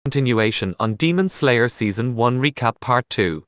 Continuation on Demon Slayer Season 1 Recap Part 2.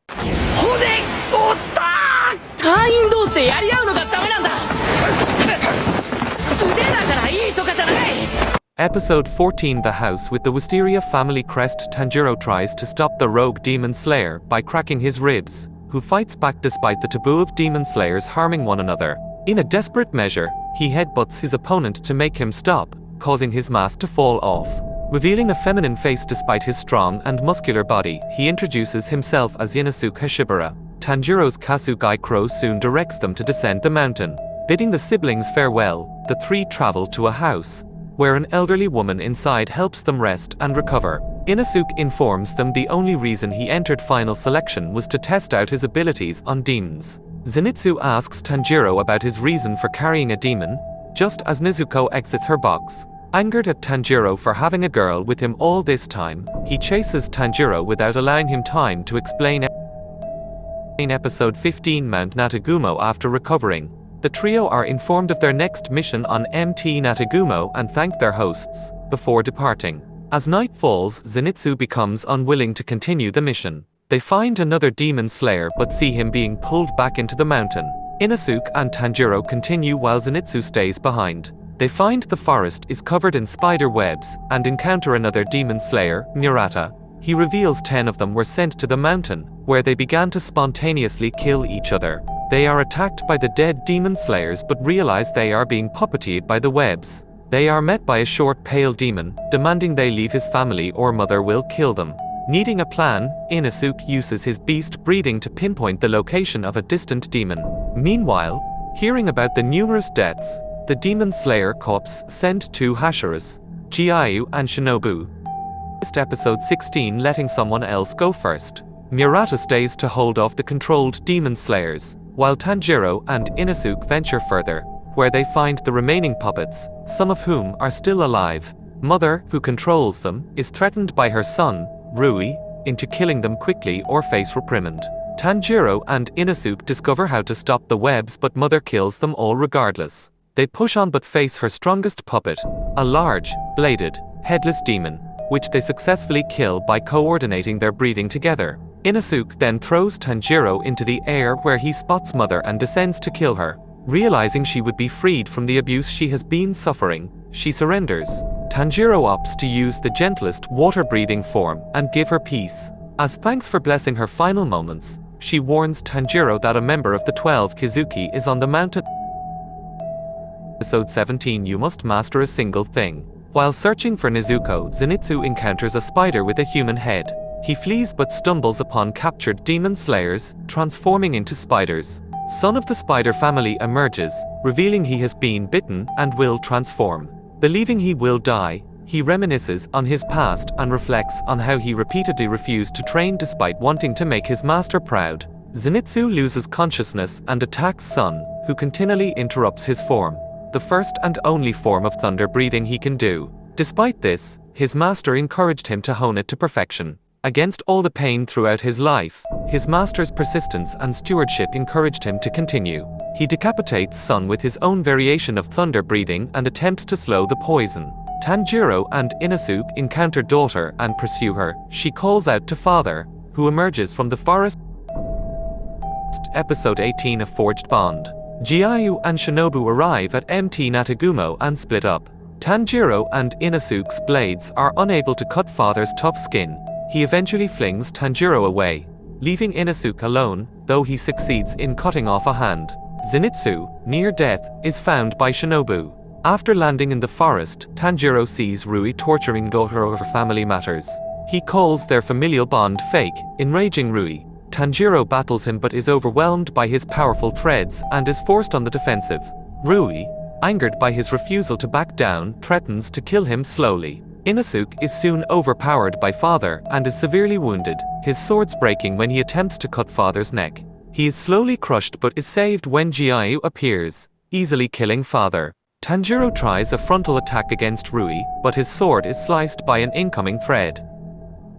Episode 14. The house with the Wisteria Family crest. Tanjiro tries to stop the rogue Demon Slayer by cracking his ribs, who fights back despite the taboo of Demon Slayers harming one another. In a desperate measure, he headbutts his opponent to make him stop, causing his mask to fall off. Revealing a feminine face despite his strong and muscular body, he introduces himself as Inosuke Hashibara. Tanjiro's Kasugai Crow soon directs them to descend the mountain. Bidding the siblings farewell, the three travel to a house, where an elderly woman inside helps them rest and recover. Inosuke informs them the only reason he entered final selection was to test out his abilities on demons. Zenitsu asks Tanjiro about his reason for carrying a demon, just as Nezuko exits her box. Angered at Tanjiro for having a girl with him all this time, he chases Tanjiro without allowing him time to explain. In episode 15 Mount Natagumo. After recovering, the trio are informed of their next mission on Mt. Natagumo and thank their hosts before departing. As night falls, Zenitsu becomes unwilling to continue the mission. They find another demon slayer but see him being pulled back into the mountain. Inosuke and Tanjiro continue while Zenitsu stays behind. They find the forest is covered in spider webs and encounter another demon slayer, Murata. He reveals 10 of them were sent to the mountain, where they began to spontaneously kill each other. They are attacked by the dead demon slayers but realize they are being puppeted by the webs. They are met by a short pale demon, demanding they leave his family or mother will kill them. Needing a plan, Inosuke uses his beast breathing to pinpoint the location of a distant demon. Meanwhile, hearing about the numerous deaths, the demon slayer corps sent 2 Hashiras, Jiayu and Shinobu. Episode 16. Letting someone else go first. Murata stays to hold off the controlled demon slayers, while Tanjiro and Inosuke venture further, where they find the remaining puppets, some of whom are still alive. Mother, who controls them, is threatened by her son, Rui, into killing them quickly or face reprimand. Tanjiro and Inosuke discover how to stop the webs but Mother kills them all regardless. They push on but face her strongest puppet, a large, bladed, headless demon, which they successfully kill by coordinating their breathing together. Inosuke then throws Tanjiro into the air where he spots Mother and descends to kill her. Realizing she would be freed from the abuse she has been suffering, she surrenders. Tanjiro opts to use the gentlest water-breathing form and give her peace. As thanks for blessing her final moments, she warns Tanjiro that a member of the 12 Kizuki is on the mountain. Episode 17. You must master a single thing. While searching for Nezuko, Zenitsu encounters a spider with a human head. He flees but stumbles upon captured demon slayers, transforming into spiders. Son of the spider family emerges, revealing he has been bitten and will transform. Believing he will die, he reminisces on his past and reflects on how he repeatedly refused to train despite wanting to make his master proud. Zenitsu loses consciousness and attacks Son, who continually interrupts his form, the first and only form of thunder breathing he can do. Despite this, his master encouraged him to hone it to perfection. Against all the pain throughout his life, his master's persistence and stewardship encouraged him to continue. He decapitates Son with his own variation of thunder breathing and attempts to slow the poison. Tanjiro and Inosuke encounter daughter and pursue her. She calls out to father, who emerges from the forest. Episode 18. A forged bond. Jiayu and Shinobu arrive at Mt. Natagumo and split up. Tanjiro and Inosuke's blades are unable to cut father's tough skin. He eventually flings Tanjiro away, leaving Inosuke alone, though he succeeds in cutting off a hand. Zenitsu, near death, is found by Shinobu. After landing in the forest, Tanjiro sees Rui torturing daughter over family matters. He calls their familial bond fake, enraging Rui. Tanjiro battles him but is overwhelmed by his powerful threads and is forced on the defensive. Rui, angered by his refusal to back down, threatens to kill him slowly. Inosuke is soon overpowered by father and is severely wounded, his swords breaking when he attempts to cut father's neck. He is slowly crushed but is saved when Jiayu appears, easily killing father. Tanjiro tries a frontal attack against Rui, but his sword is sliced by an incoming thread.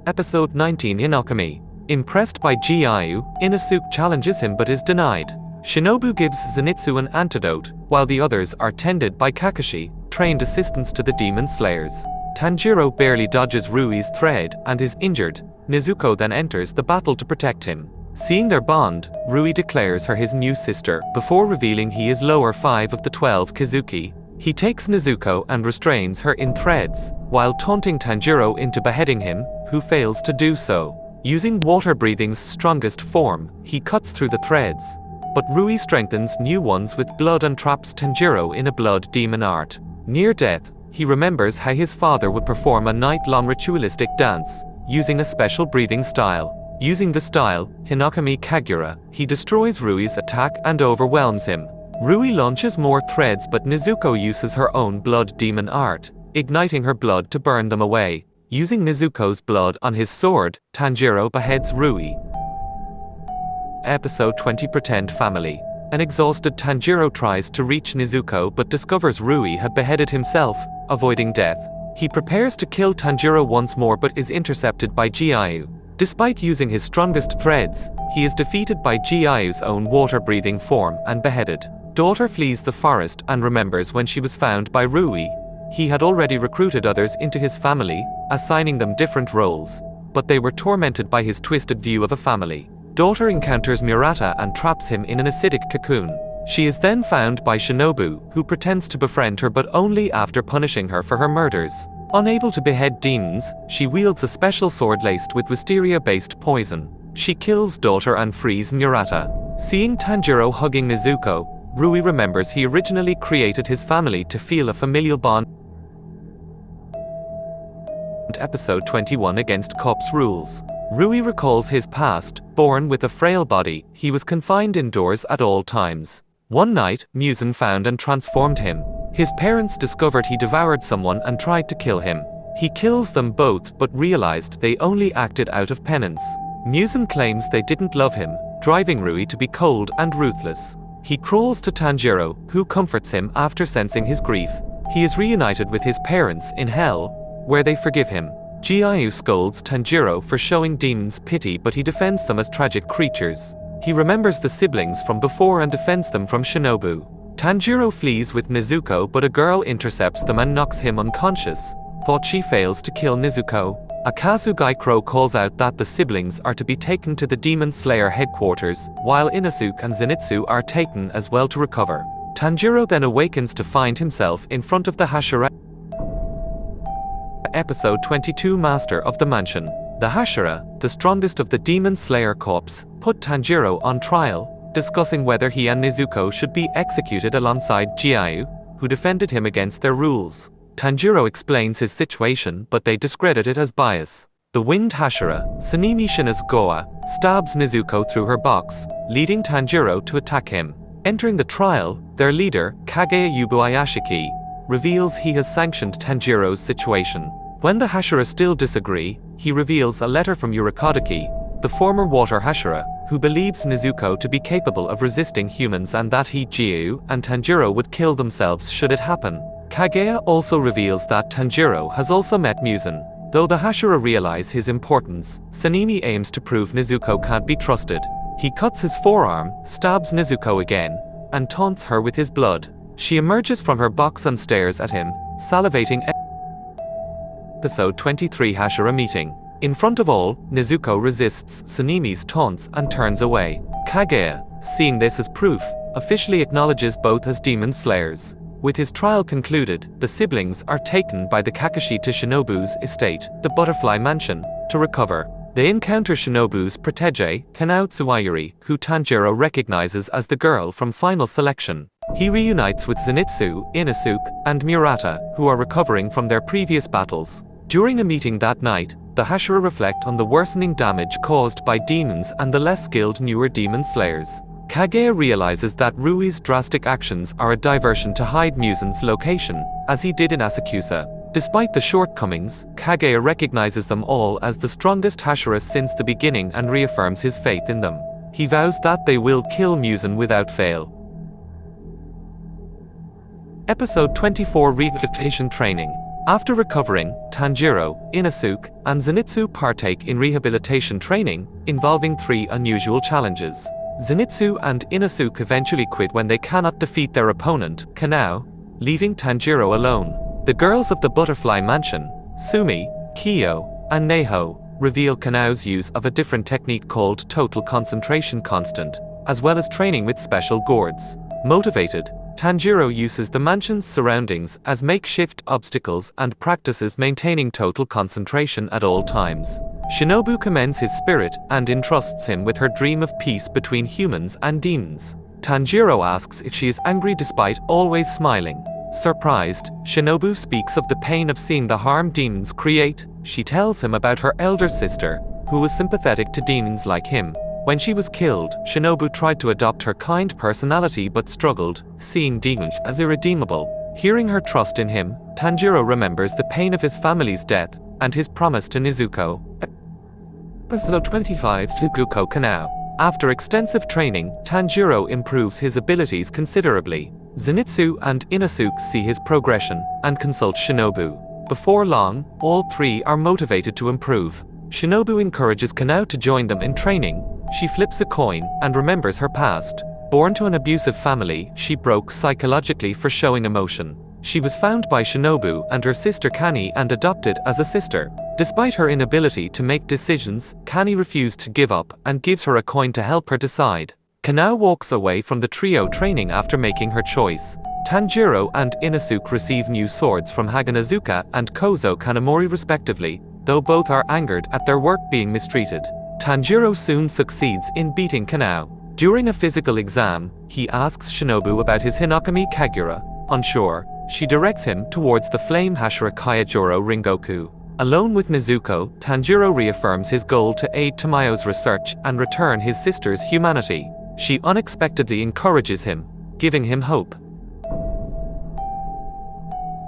Episode 19. In alchemy. Impressed by Jiayu, Inosuke challenges him but is denied. Shinobu gives Zenitsu an antidote, while the others are tended by Kakashi, trained assistants to the demon slayers. Tanjiro barely dodges Rui's thread and is injured. Nezuko then enters the battle to protect him. Seeing their bond, Rui declares her his new sister before revealing he is lower 5 of the 12 Kizuki. He takes Nezuko and restrains her in threads, while taunting Tanjiro into beheading him, who fails to do so. Using water breathing's strongest form, he cuts through the threads. But Rui strengthens new ones with blood and traps Tanjiro in a blood demon art. Near death, he remembers how his father would perform a night-long ritualistic dance, using a special breathing style. Using the style, Hinokami Kagura, he destroys Rui's attack and overwhelms him. Rui launches more threads, but Nezuko uses her own blood demon art, igniting her blood to burn them away. Using Nezuko's blood on his sword, Tanjiro beheads Rui. Episode 20 Pretend Family. An exhausted Tanjiro tries to reach Nezuko but discovers Rui had beheaded himself, avoiding death. He prepares to kill Tanjiro once more but is intercepted by Jiayu. Despite using his strongest threads, he is defeated by Jiayu's own water-breathing form and beheaded. Daughter flees the forest and remembers when she was found by Rui. He had already recruited others into his family, assigning them different roles, but they were tormented by his twisted view of a family. Daughter encounters Murata and traps him in an acidic cocoon. She is then found by Shinobu, who pretends to befriend her but only after punishing her for her murders. Unable to behead demons, she wields a special sword laced with wisteria-based poison. She kills Daughter and frees Murata. Seeing Tanjiro hugging Nezuko, Rui remembers he originally created his family to feel a familial bond. Episode 21 Against Cops Rules. Rui recalls his past. Born with a frail body, he was confined indoors at all times. One night, Muzan found and transformed him. His parents discovered he devoured someone and tried to kill him. He kills them both but realized they only acted out of penance. Muzan claims they didn't love him, driving Rui to be cold and ruthless. He crawls to Tanjiro, who comforts him after sensing his grief. He is reunited with his parents in hell, where they forgive him. Jiayu scolds Tanjiro for showing demons pity, but he defends them as tragic creatures. He remembers the siblings from before and defends them from Shinobu. Tanjiro flees with Nezuko, but a girl intercepts them and knocks him unconscious. Thought she fails to kill Nezuko. Akazu Gaikro calls out that the siblings are to be taken to the Demon Slayer headquarters, while Inosuke and Zenitsu are taken as well to recover. Tanjiro then awakens to find himself in front of the Hashira. Episode 22 Master of the Mansion. The Hashira, the strongest of the Demon Slayer corps, put Tanjiro on trial, discussing whether he and Nezuko should be executed alongside Jiayu, who defended him against their rules. Tanjiro explains his situation, but they discredit it as bias. The winged Hashira, Sanemi Shinazugawa, stabs Nezuko through her box, leading Tanjiro to attack him. Entering the trial, their leader, Kage Yubuayashiki, reveals he has sanctioned Tanjiro's situation. When the Hashira still disagree, he reveals a letter from Urikodoki, the former water Hashira, who believes Nezuko to be capable of resisting humans and that he, Jiayu, and Tanjiro would kill themselves should it happen. Kagea also reveals that Tanjiro has also met Muzan. Though the Hashira realize his importance, Sanemi aims to prove Nezuko can't be trusted. He cuts his forearm, stabs Nezuko again, and taunts her with his blood. She emerges from her box and stares at him, salivating. Episode 23 Hashira Meeting. In front of all, Nezuko resists Sanemi's taunts and turns away. Kagea, seeing this as proof, officially acknowledges both as demon slayers. With his trial concluded, the siblings are taken by the Kakashi to Shinobu's estate, the Butterfly Mansion, to recover. They encounter Shinobu's protege, Kanao Tsuwayuri, who Tanjiro recognizes as the girl from Final Selection. He reunites with Zenitsu, Inosuke, and Murata, who are recovering from their previous battles. During a meeting that night, the Hashira reflect on the worsening damage caused by demons and the less skilled newer demon slayers. Kagea realizes that Rui's drastic actions are a diversion to hide Muzan's location, as he did in Asakusa. Despite the shortcomings, Kagea recognizes them all as the strongest Hashira since the beginning and reaffirms his faith in them. He vows that they will kill Muzan without fail. Episode 24 Rehabilitation Training. After recovering, Tanjiro, Inosuke, and Zenitsu partake in rehabilitation training, involving 3 unusual challenges. Zenitsu and Inosuke eventually quit when they cannot defeat their opponent, Kanao, leaving Tanjiro alone. The girls of the Butterfly Mansion, Sumi, Kyo, and Neho reveal Kanao's use of a different technique called total concentration constant, as well as training with special gourds. Motivated, Tanjiro uses the mansion's surroundings as makeshift obstacles and practices maintaining total concentration at all times. Shinobu commends his spirit and entrusts him with her dream of peace between humans and demons. Tanjiro asks if she is angry despite always smiling. Surprised, Shinobu speaks of the pain of seeing the harm demons create. She tells him about her elder sister, who was sympathetic to demons like him. When she was killed, Shinobu tried to adopt her kind personality but struggled, seeing demons as irredeemable. Hearing her trust in him, Tanjiro remembers the pain of his family's death and his promise to Nezuko. Episode 25, Tsukuko Kanao. After extensive training, Tanjiro improves his abilities considerably. Zenitsu and Inosuke see his progression and consult Shinobu. Before long, all three are motivated to improve. Shinobu encourages Kanao to join them in training. She flips a coin and remembers her past. Born to an abusive family, she broke psychologically for showing emotion. She was found by Shinobu and her sister Kani and adopted as a sister. Despite her inability to make decisions, Kani refused to give up and gives her a coin to help her decide. Kanao walks away from the trio training after making her choice. Tanjiro and Inosuke receive new swords from Haganazuka and Kozo Kanamori respectively, though both are angered at their work being mistreated. Tanjiro soon succeeds in beating Kanao. During a physical exam, he asks Shinobu about his Hinokami Kagura. Unsure, she directs him towards the flame Hashira Kyojuro Ringoku. Alone with Nezuko, Tanjiro reaffirms his goal to aid Tamayo's research and return his sister's humanity. She unexpectedly encourages him, giving him hope.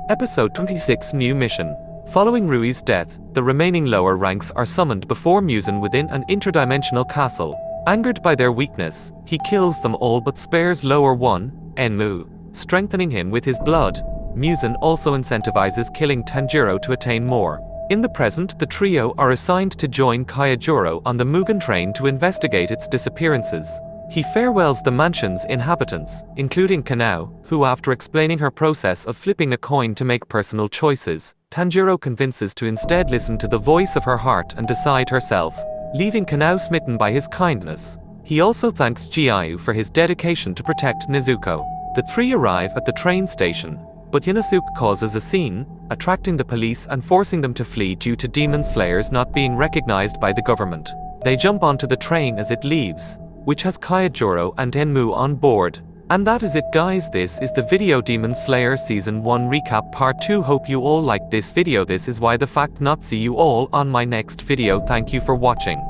Episode 26, New Mission. Following Rui's death, the remaining lower ranks are summoned before Muzan within an interdimensional castle. Angered by their weakness, he kills them all but spares lower one, Enmu, strengthening him with his blood. Muzan also incentivizes killing Tanjiro to attain more. In the present, the trio are assigned to join Kyojuro on the Mugen train to investigate its disappearances. He farewells the mansion's inhabitants, including Kanao, who after explaining her process of flipping a coin to make personal choices, Tanjiro convinces to instead listen to the voice of her heart and decide herself, leaving Kanao smitten by his kindness. He also thanks Jiayu for his dedication to protect Nezuko. The three arrive at the train station, but Inosuke causes a scene, attracting the police and forcing them to flee due to demon slayers not being recognized by the government. They jump onto the train as it leaves, which has Kyojuro and Enmu on board. And that is it guys, this is the video Demon Slayer Season 1 Recap Part 2. Hope you all liked this video. This is why the fact not see you all on my next video. Thank you for watching.